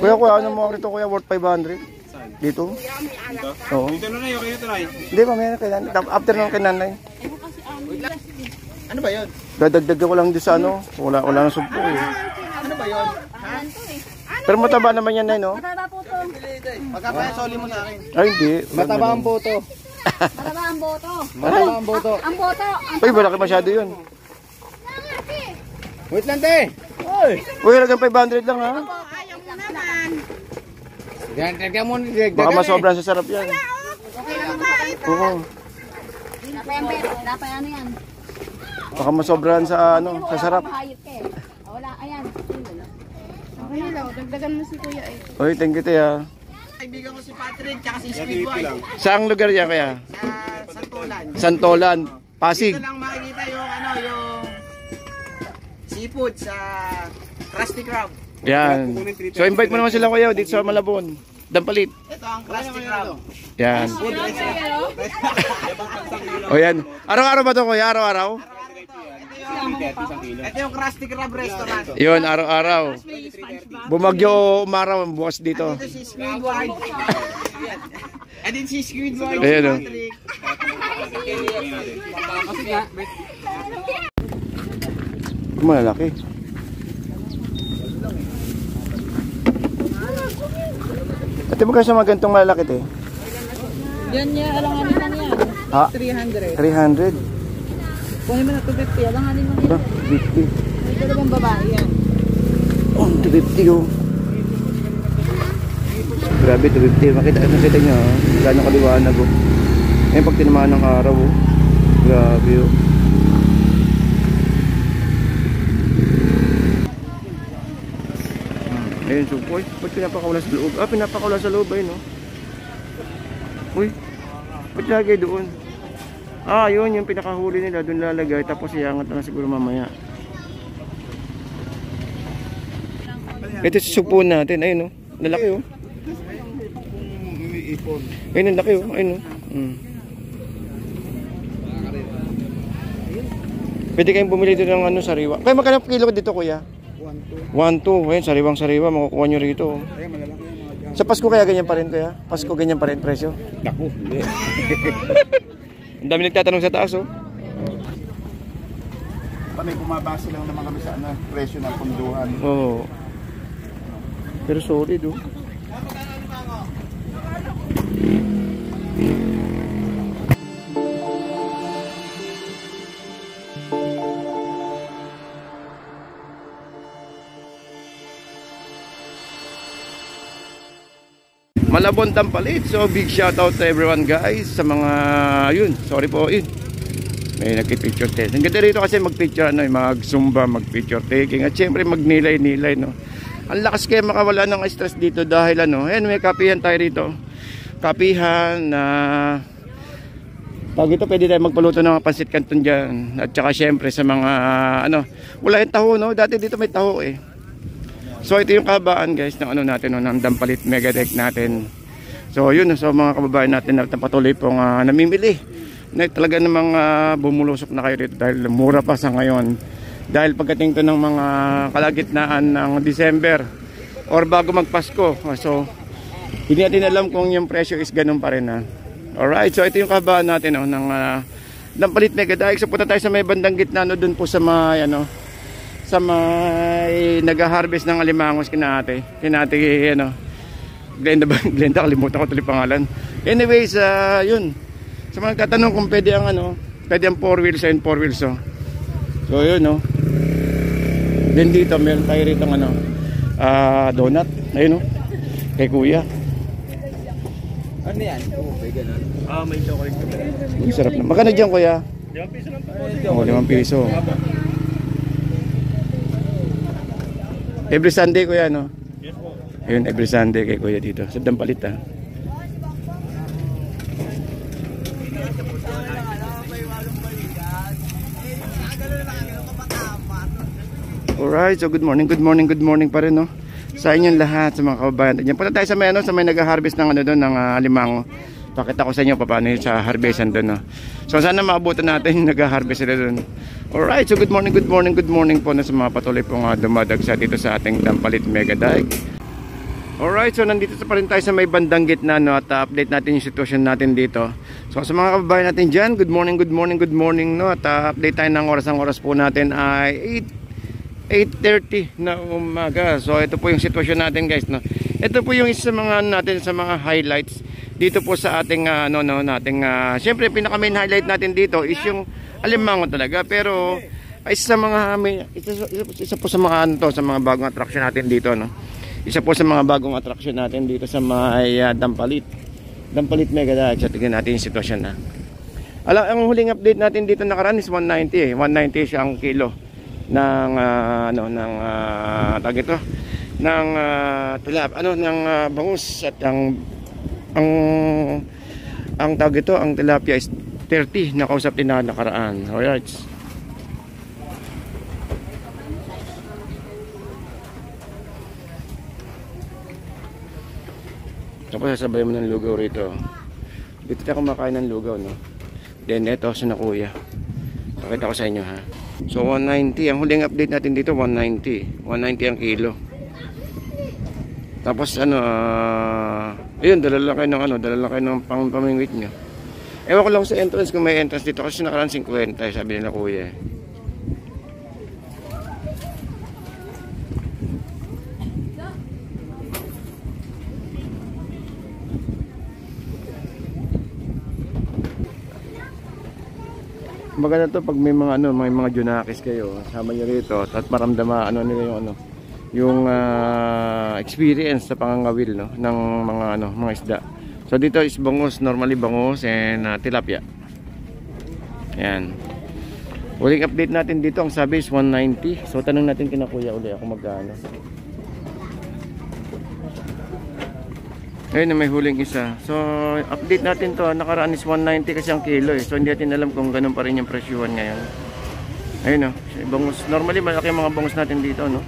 Kuya, ano mo rito kuya? Worth 500? Dito? Oo. Dito na yun, kayo try. Hindi pa, meron kay nanay. After nung kay nanay. Ano ba yun? Dadagdag ko lang doon sa ano. Wala nang sumpo eh. Ano ba yun? Pero mataba naman yan, no? Mataba po to. Pagkapaya, soli mo sa akin. Ay, hindi. Mataba ang boto. Mataba ang boto. Mataba ang boto. Ang boto. Uy, malaki masyado yun. Wait lang, te. Uy! Uy, halagang 500 lang, ha? Ayaw mo naman. Gagyan mo. Baka masobrang sa sarap yan. Oo. Dapat ano yan. Baka masobrahan sa ano, sa sarap. Wala, ayan. Okay lang, dagdagan mo si Kuya eh. Uy, thank you, Tia. Kaibigan ko si Patrick, tsaka si Squidward. Saang lugar yan kaya? Sa Santolan. Santolan, Pasig. Dito lang makikita yung yung seafood sa Krusty Krab. Yan. So invite mo naman sila kuya dito sa Malabon. Dampalit. Ito ang Krusty Krab. Yan. O yan. Araw-araw ba ito kuya? Araw-araw? Ito yung Krusty Krab restaurant. Yun, araw-araw. Bumagyo umaraw bukas dito. Ito si Squidward. And then si Squidward. Ayan o. Patrick. Malalaki. Ate mo kasi mga gantong malalaki te? Yan niya, alanganin na niya. Ha? 300. 300? Kunin mo na 250, alanganin mo niya. 50. May dalawang babae yan. Oh, 250 oh. Grabe, 250. Makita nyo oh. Gano'ng kaliwanag oh. Ngayon pag tinamaan ng araw oh. Grabe oh. Ayun, so boy, ba't pinapakawala sa loob? Ah, pinapakawala sa loob ayun oh. Uy, ba't lagay doon? Ah, yun yung pinakahuli nila, doon lalagay. Tapos iangat na siguro mamaya. Ito susugpo natin, ayun oh. Lalaki oh. Ayun, ang laki oh. Ayun oh. Pwede kayong bumili dito ng ano, sariwa. Kaya magkano kilo dito kuya? 1-2. Ayun, sariwang-sariwa. Makukuha nyo rito. Sa Pasko kaya ganyan pa rin kuya? Pasko ganyan pa rin presyo? Naku, hindi. Ang dami nagtatanong sa taas oh. Kami bumabase lang naman kami sa presyo ng punduhan. Oo. Pero solid oh. Malabon Dampalit. So big shout out to everyone guys. Sa mga yun, sorry po yun. May nagki-picture test. Ang ganda rito kasi mag-picture ano, mag-zumba, mag-picture taking. At syempre mag-nilay-nilay no. Ang lakas kaya makawala ng stress dito dahil ano, ayan may kapihan tayo rito. Kapihan na pag ito pwede tayo magpaluto ng pansit canton dyan. At saka syempre sa mga ano, wala yung taho no. Dati dito may taho eh. So ito yung kabaan guys ng ano natin no, ng Dampalit Mega Deck natin. So yun, so mga kababayan natin na patuloy pong namimili. Na talaga namang bumulusok na kayo dito dahil mura pa sa ngayon. Dahil pagdating to ng mga kalagitnaan ng December or bago magpasko. So hindi natin alam kung yung presyo is ganun pa rin ha. Alright, so ito yung kabaan natin no, ng Dampalit Mega Deck. So punta tayo sa may bandang gitna no, dun po sa may ano, sa may nag-harvest ng alimangos kina ate ano, Glenda, kalimutan ko tuloy pangalan. Anyways, yun. Sa mga nagtatanong kung pwede ang ano, pwede ang 4 wheels and 4 wheels oh. So yun no. Then dito meron tayo rito ng ano, donut, ayun oh. Kay kuya. Ano yan? May ganun. May chocolate. Ang sarap na. Magkano dyan kuya? 5 piso lang po. Oh, 5 piso. Every Sunday kuya no? Yes po. Ayun, every Sunday kay kuya dito sa Dampalit ha. Alright, so good morning pa rin no? Sa inyong lahat, sa mga kababayan. Diyan punta tayo sa may ano, sa may nag-harvest ng ano doon ng alimango. Pakita ko sa inyo paano yung sa harvestan doon no? So sana maabutan natin yung nag-harvest sila doon. Alright, so good morning po na sa mga patuloy pong dumadagsa dito sa ating Dampalit Mega Deck. Alright, so nandito pa rin tayo sa may bandang gitna, no, at update natin yung sitwasyon natin dito. So sa mga kababayan natin dyan, good morning, no, at update tayo ng oras. Ang oras po natin ay 8:30 na umaga. So ito po yung sitwasyon natin, guys, no. Ito po yung isa sa mga natin sa mga highlights dito po sa ating syempre pinaka main highlight natin dito is yung alimango talaga, pero isa po sa mga sa mga bagong attraction natin dito, no. Isa po sa mga bagong attraction natin dito sa may Dampalit Mega Dike. So tingnan natin yung sitwasyon na. Ang huling update natin dito nakaraan is 190 siya ang kilo ng bangus, at ang tawag ito, ang tilapia is 30 na kausap din na nakaraan. Alright. Tapos sasabay mo ng lugaw rito. Dito tayo kumakain ng lugaw, no. Then eto sa kuya. Pakita ko sa inyo, ha. So 190, ang huling update natin dito 190 ang kilo. Tapos ayun, dala lang kayo ng pamingwit nyo. Ewan ko lang sa entrance kung may entrance dito, kasi nakaraan 50 sabi nila kuya. Maganda to pag may mga junakis kayo, sama niyo rito at maramdaman nila yung experience sa pangangawil, no, ng mga isda. So dito is bangus, normally bangus and tilapia. Ayan. Uling update natin dito, ang sabi is 190. So tanong natin kina kuya uli ako magkano. Ayun na, may huling isa. So update natin to, nakaraan is 190 kasi ang kilo eh. So hindi natin alam kung ganun pa rin yung presyuhan ngayon. Ayun o, bangus. Normally malaki ang mga bangus natin dito, no.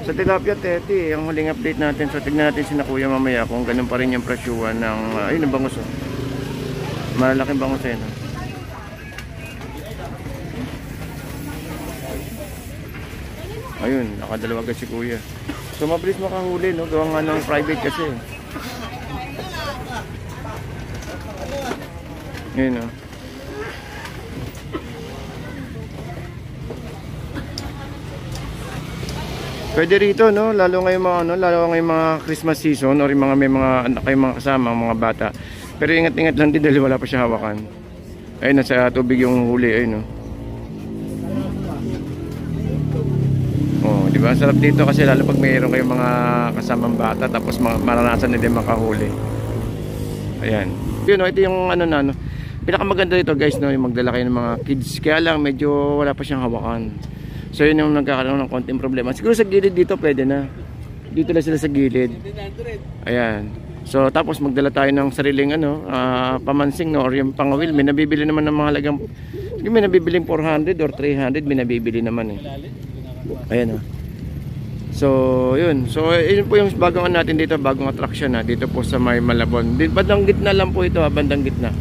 Sa tilapia 30 ang huling update natin. So tignan natin si na kuya mamaya kung ganun pa rin yung presyuhan ng ayun ang bangus, oh. Malaking bangus eh, no? Ayun, nakadalawa agad si kuya. So mabilis makahuli, no, gawang ng private kasi. Ayun, oh. Pwede rito, no, lalo ngayong mga Christmas season or yung may mga anak kayong mga kasama, mga bata. Pero ingat-ingat lang din dahil wala pa siya hawakan. Ayun, nasa tubig yung huli, ayun, no. Oh, di ba? Sarap dito kasi lalo pag mayroon kayong mga kasamang bata tapos maranasan nila makahuli. Ayan. Yun, no, ito yung pinakamaganda dito, guys, no, yung magdala kayo ng mga kids. Kaya lang medyo wala pa siyang hawakan. So yun yung nagkakaroon ng konting problema. Siguro sa gilid dito pwede na. Dito lang sila sa gilid. Ayan. So tapos magdala tayo ng sariling pamansing, no, or yung pangawil. May nabibili naman ng mga halagang, may nabibiling 400 or 300, may nabibili naman eh. Ayan, oh. So yun. So yun po yung bagong natin dito, bagong attraction na dito po sa may Malabon. Bandang gitna lang po ito, bandang gitna.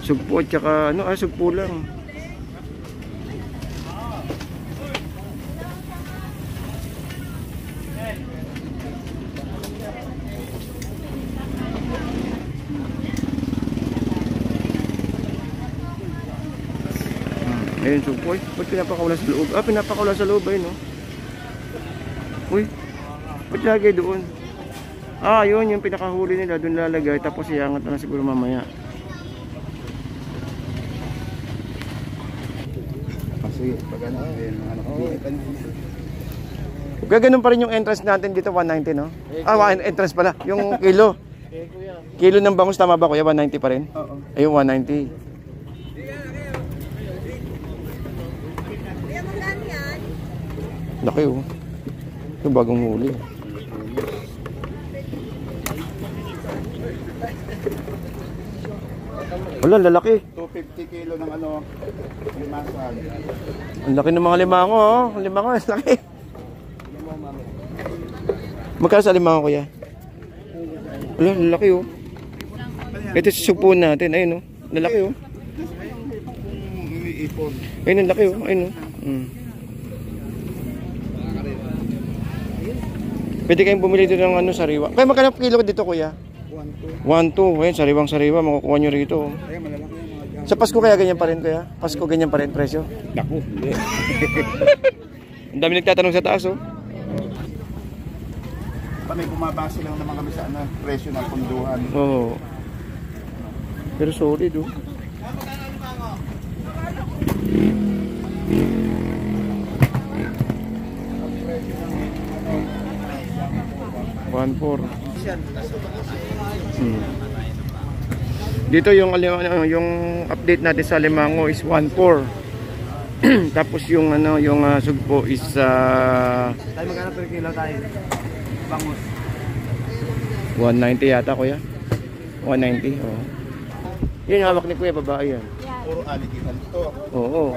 Sugpo at saka sugpo lang. Ayun, sugpo. Ba't pinapakawala sa loob? Pinapakawala sa loob, ayun, no. Uy, ba't lagay doon? Yun yung pinakahuli nila, doon lalagay. Tapos iangat na siguro mamaya. Ganun pa rin yung entrance natin dito, 190, no? Entrance pala, yung kilo. Kilo ng bangus, tama ba kuya? 190 pa rin? Oo. Ayun, 190. Laki, oh. Ito bagong huli. Wala, lalaki. 250 kilo ng limasag. Ang laki ng mga limango, oh. Limango, ang laki. Magkano sa limango, kuya? Wala, lalaki, oh. Ito sa sugpo natin, ayun, oh. Lalaki, oh. Ayun, ang laki, oh. Ayun, oh. Pwede kayong bumili dito ng ano, sariwa. Kaya magkano kilo dito, kuya? 1, 2. Ayun, sariwang-sariwa. Makukuha nyo rito. Ay, malalaki yung mga Sa Pasko kaya ganyan pa rin, kuya? Pasko ganyan pa rin presyo? Naku, hindi. Ang dami nagtatanong sa taas, oh. Kami bumabase lang naman kami sa ano, presyo ng punduhan. Oo. Pero solid, oh. $1.4. Dito yung yung update natin sa Limango is 1.4. Tapos yung ano yung sugpo is Tayo magkano per kilo tayo? Bangus. 190 yata, kuya. 190, oh. Yun yung hawak ni kuya, babae yan. Puro alikitan to. Oo.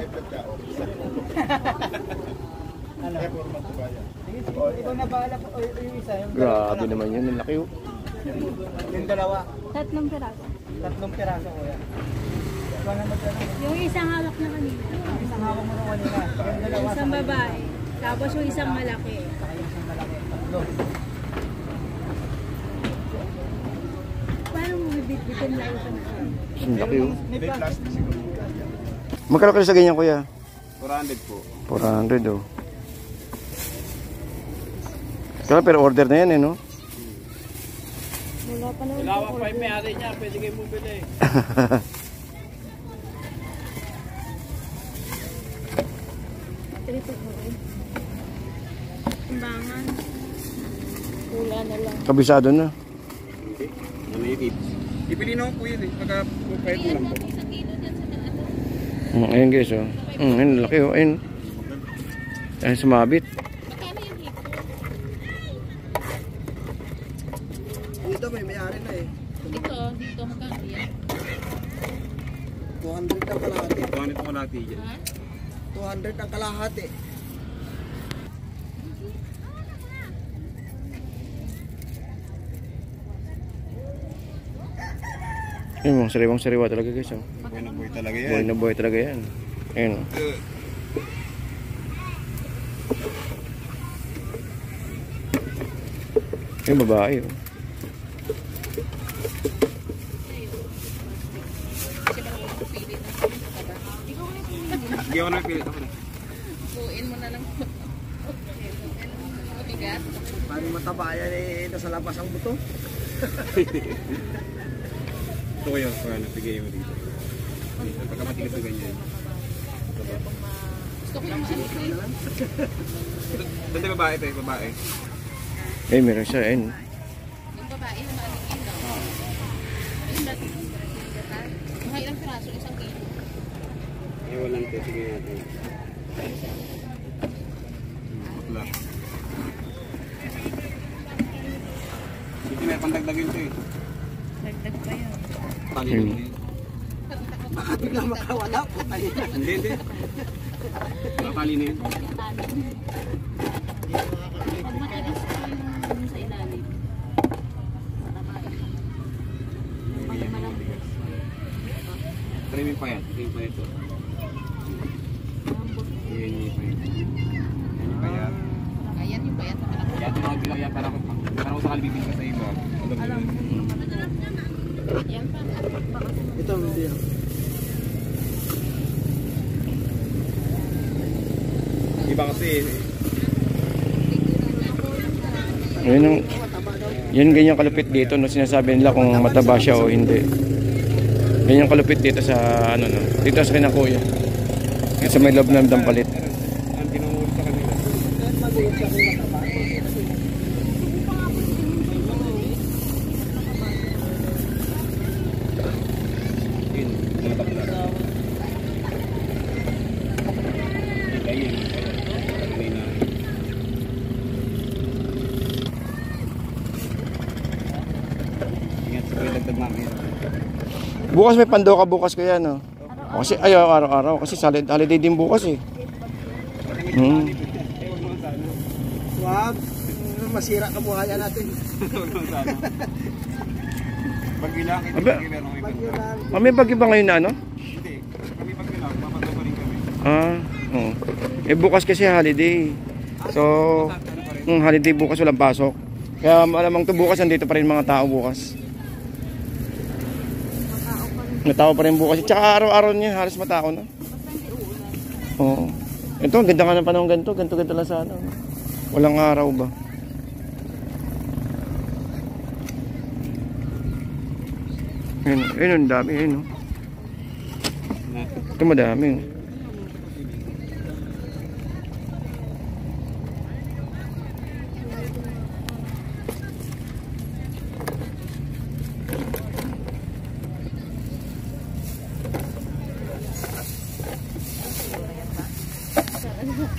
Ikaw na bahala po yung isa. Grabe naman yun, ang laki, oh. Yung dalawa. 3 piraso. 3 piraso ko yan. Yung isang hawak na kanina. Isang hawak mo naman kanina. Yung dalawa. Isang babae. Tapos yung isang malaki. Saka yung isang malaki. Tatlo. Paano mo bibit-bitin lang ito na? Ang laki, oh. May plastic siguro. Magkano kayo sa ganyan, kuya? 400 po. 400, oh. Kaya pero order na yan, eh, no? Wala pa naman. Dalawang 5 may-ari niya. Pwede kayo bumili. Timbangan. Pula na lang. Kabisado na. Ano yung ipili na po yun eh. Pagka pupayat mo lang po. Ayun, guys, oh. Ayun, laki, oh. Ayun. Ayun, sumabit. Dito may-ari na eh. Dito magkano yan? 200 ang kalahati. 200 po natin dyan. 200 ang kalahati. Ayun, mga sariwang-sariwa talaga, guys, oh. Buhay na buhay talaga yan. Buhay na buhay talaga yan. Ayun, oh. Yung babae, oh. Hindi ako napilit ako na. Paano mataba yan eh. Nasa labas ang buto. Ito ko yun. Kaya napigay mo dito. Pagka matigas na ganyan. Doon tayo babae tayo. Babae. Eh, meron siya, ayun. Yung babae, yung maligin daw. Yung dati. Mga ilang piraso, isang kilo. Ay, walang tayo. Sige natin. Bakla. Sige, may pandagdag yun ito eh. Dagdag pa yun. Tali na yun. Baka biglang makawala. Putali na. Hindi, hindi. Tali na yun. Pag matigas pa yung sa ilalim. Pag malambot. Premium pa yan. Premium pa ito. Yan yung pa yan. Yan yung pa yan. Ayan yung bayat na malaki. Yan ito mga bilang yan. Parang sa kalibibig ka sa iba. Alam mo. Yan pa. Ito hindi yan. Iba kasi Ayun, ang, yun ganyan kalupit dito, no? Sinasabi nila kung mataba siya o hindi. Ganyan kalupit dito sa, ano, no? Dito sa kinakuya. Dito sa may loob ng dampalit. ang tinunguli sa kanila. Yun, mga bakla. Ayun, may na. Ingat sa dagdag mamaya. Bukas may pandoka bukas kaya, no? O, kasi ayaw araw-araw kasi holiday din bukas, eh. Wag. Masira kabuhayan natin. Pagbilang ito, Aba. meron kami Bagyo lang. May bagyo ba ngayon na, ano? Hindi, kami pagbilang, papatupa rin kami. Oo. Eh, bukas kasi holiday. So, Ano pa rin? holiday bukas, walang pasok. Kaya malamang to bukas, andito pa rin mga tao bukas. Matao pa rin bukas. Tsaka araw-araw niya, halos matao na. Oo. Ito, ganda nga ng panahon ganito. Ganito lang sana. Walang araw ba? Ayun, ang dami. Ayun, ito madami.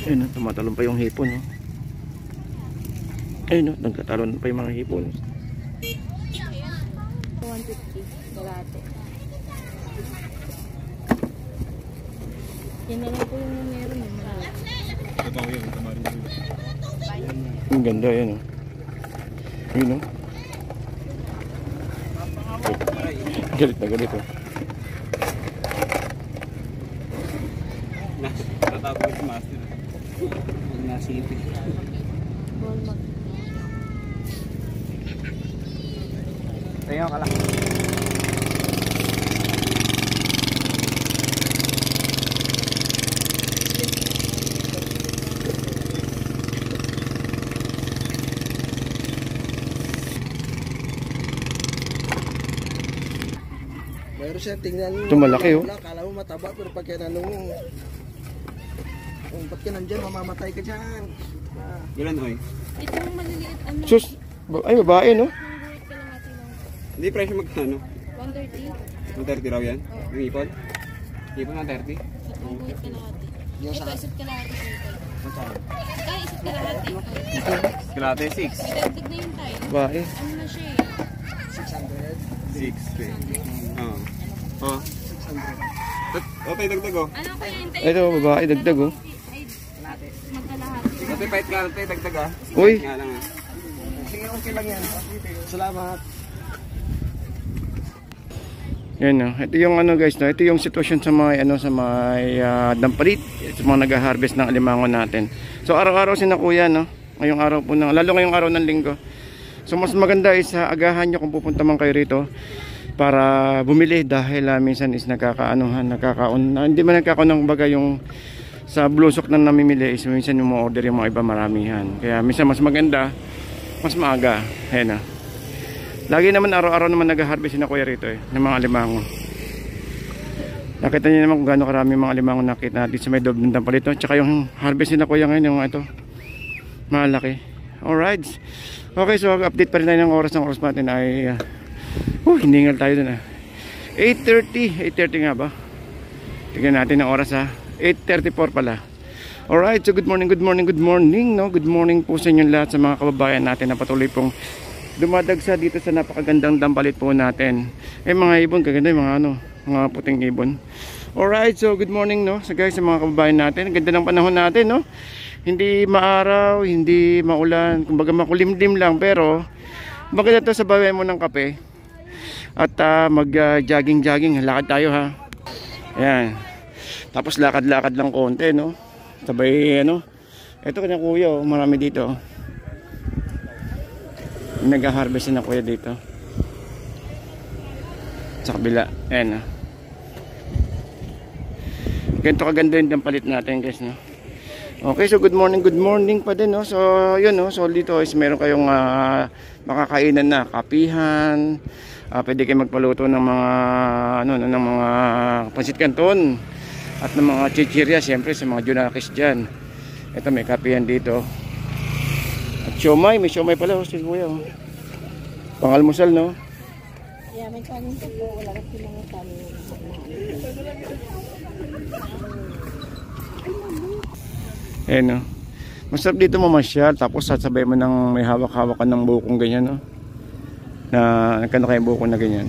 Ayun, tumatalon pa yung hipon. Ayun, nagkatalon pa yung mga hipon. 150. Kalate. Yan na lang po yung meron. Ang ganda yan. Ayun, galit na galit. Natatago ko si Master. Huwag nasipin. Tayo ka lang. Mayroon siya, tingnan mo. Ito malaki, oh. Kala mo mataba, pero pag kinanong mo, kung ba't ka nandyan, mamamatay ka dyan. Ilan oy? Ito yung maliliit ano. Sus, ay babae no? Mangguhit ka lang natin lang. Hindi presyo magkano? 130. 130 raw yan? Yung ipon? Ipon na 30? Mangguhit ka lang natin. Ito, isip ka lang natin. Magkano? Kaya isip ka lang natin. Kalate 6. Idagdag na yung tayo. Babae. Ano na siya eh. 6. Oo. Oh. 600. Okay, dagdag oh. Ano kaya yung tayo? Ito babae, dagdag oh. Magkalahati. Kasi pahit ka lang tayo, dagdag ah. Uy, Nga lang ah. Sige, okay lang yan. Salamat. yan no. Ito yung ano guys, no. Ito yung sitwasyon sa mga ano sa mga dampalit, sa mga nag-harvest ng alimango natin. So araw-araw sina kuya no. Ngayong araw po lalo ngayong araw ng linggo. So mas maganda is agahan nyo kung pupunta man kayo rito para bumili dahil minsan is hindi man nagkakaon ng baga yung sa blusok na namimili is minsan yung order yung mga iba maramihan. Kaya minsan mas maganda, mas maaga. Ayan na. Lagi naman araw-araw naman nag-harvest na kuya rito ng mga alimango. Nakita niyo naman kung gaano karami mga alimango nakita natin sa may loob ng dampalito. Tsaka yung harvest na kuya ngayon yung ito. Malaki. Alright. Okay, so update pa rin tayo ng oras natin ay hiningal tayo dun 8:30 nga ba? Tignan natin ang oras 8:34 pala. Alright, so good morning no? Good morning po sa inyong lahat sa mga kababayan natin na patuloy pong dumadagsa dito sa napakagandang dampalit po natin. Mga ibon, kaganda yung mga puting ibon. Alright, so good morning no? So guys, sa mga kababayan natin, ganda ng panahon natin no? Hindi maaraw, hindi maulan, kumbaga makulimlim lang, pero maganda to sa bayan mo ng kape at mag-jogging, lakad tayo ha. Ayan. Tapos lakad-lakad lang konti no. Sabay ito kanya kuya marami dito. Nag-harvest na kuya dito. Sa kabila. Ayan. Ganito kaganda yung dampalit natin guys no. Okay, so good morning pa din no. So yun no, so dito is meron kayong makakainan na kapihan. Pwede kayo magpaluto ng mga ng mga pansit canton at ng mga chichirya siyempre sa mga junakis diyan. Ito may kapihan dito. At siomay, may siomay pala si kuya. Pangalmusal no. Yeah, may kanin po. Wala kasi mga kanin. Eh no. Masarap dito mamasyal tapos sasabay mo ng may hawak-hawakan ng bukong ganyan no. Na nagkano kayong bukong na ganyan.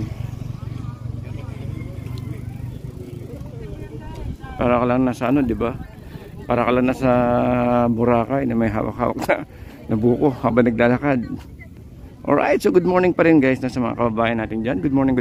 Para ka lang nasa di ba? Para ka lang nasa Boracay na may hawak-hawak na buko habang naglalakad. Alright, so good morning pa rin guys sa mga kababayan natin dyan. Good morning.